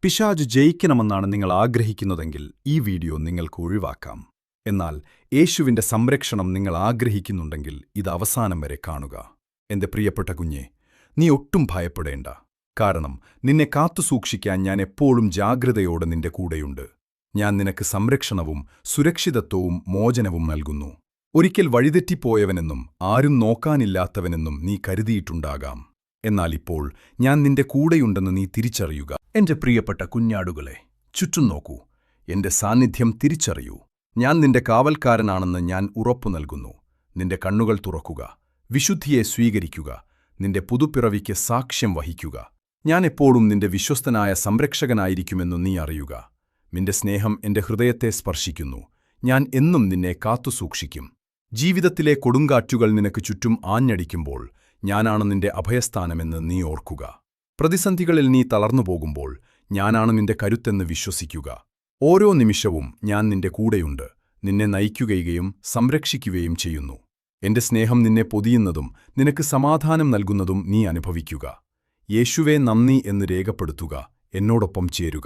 പിശാച് ജയിക്കണമെന്നാണ് നിങ്ങൾ ആഗ്രഹിക്കുന്നതെങ്കിൽ ഈ വീഡിയോ നിങ്ങൾക്ക് ഒഴിവാക്കാം. എന്നാൽ യേശുവിന്റെ സംരക്ഷണം നിങ്ങൾ ആഗ്രഹിക്കുന്നുണ്ടെങ്കിൽ ഇത് അവസാനം വരെ കാണുക. എന്റെ പ്രിയപ്പെട്ട കുഞ്ഞേ, നീ ഒട്ടും ഭയപ്പെടേണ്ട. കാരണം നിന്നെ കാത്തുസൂക്ഷിക്കാൻ ഞാൻ എപ്പോഴും ജാഗ്രതയോടെ നിന്റെ കൂടെയുണ്ട്. ഞാൻ നിനക്ക് സംരക്ഷണവും സുരക്ഷിതത്വവും മോചനവും നൽകുന്നു. ഒരിക്കൽ വഴിതെറ്റിപ്പോയവനെന്നും ആരും നോക്കാനില്ലാത്തവനെന്നും നീ കരുതിയിട്ടുണ്ടാകാം. എന്നാൽ ഇപ്പോൾ ഞാൻ നിന്റെ കൂടെയുണ്ടെന്ന് നീ തിരിച്ചറിയുക. എന്റെ പ്രിയപ്പെട്ട കുഞ്ഞാടുകളെ, ചുറ്റും നോക്കൂ. എന്റെ സാന്നിധ്യം തിരിച്ചറിയൂ. ഞാൻ നിന്റെ കാവൽക്കാരനാണെന്ന് ഞാൻ ഉറപ്പു നൽകുന്നു. നിന്റെ കണ്ണുകൾ തുറക്കുക, വിശുദ്ധിയെ സ്വീകരിക്കുക, നിന്റെ പുതുപ്പിറവിക്ക് സാക്ഷ്യം വഹിക്കുക. ഞാൻ എപ്പോഴും നിന്റെ വിശ്വസ്തനായ സംരക്ഷകനായിരിക്കുമെന്നു നീ അറിയുക. നിന്റെ സ്നേഹം എന്റെ ഹൃദയത്തെ സ്പർശിക്കുന്നു. ഞാൻ എന്നും നിന്നെ കാത്തുസൂക്ഷിക്കും. ജീവിതത്തിലെ കൊടുങ്കാറ്റുകൾ നിനക്ക് ചുറ്റും ആഞ്ഞടിക്കുമ്പോൾ ഞാനാണ് നിന്റെ അഭയസ്ഥാനമെന്ന് നീ ഓർക്കുക. പ്രതിസന്ധികളിൽ നീ തളർന്നുപോകുമ്പോൾ ഞാനാണ് നിന്റെ കരുത്തെന്ന് വിശ്വസിക്കുക. ഓരോ നിമിഷവും ഞാൻ നിന്റെ കൂടെയുണ്ട്, നിന്നെ നയിക്കുകയും സംരക്ഷിക്കുകയും ചെയ്യുന്നു. എന്റെ സ്നേഹം നിന്നെ പൊതിയുന്നതും നിനക്ക് സമാധാനം നൽകുന്നതും നീ അനുഭവിക്കുക. യേശുവേ നന്ദി എന്ന് രേഖപ്പെടുത്തുക, എന്നോടൊപ്പം ചേരുക.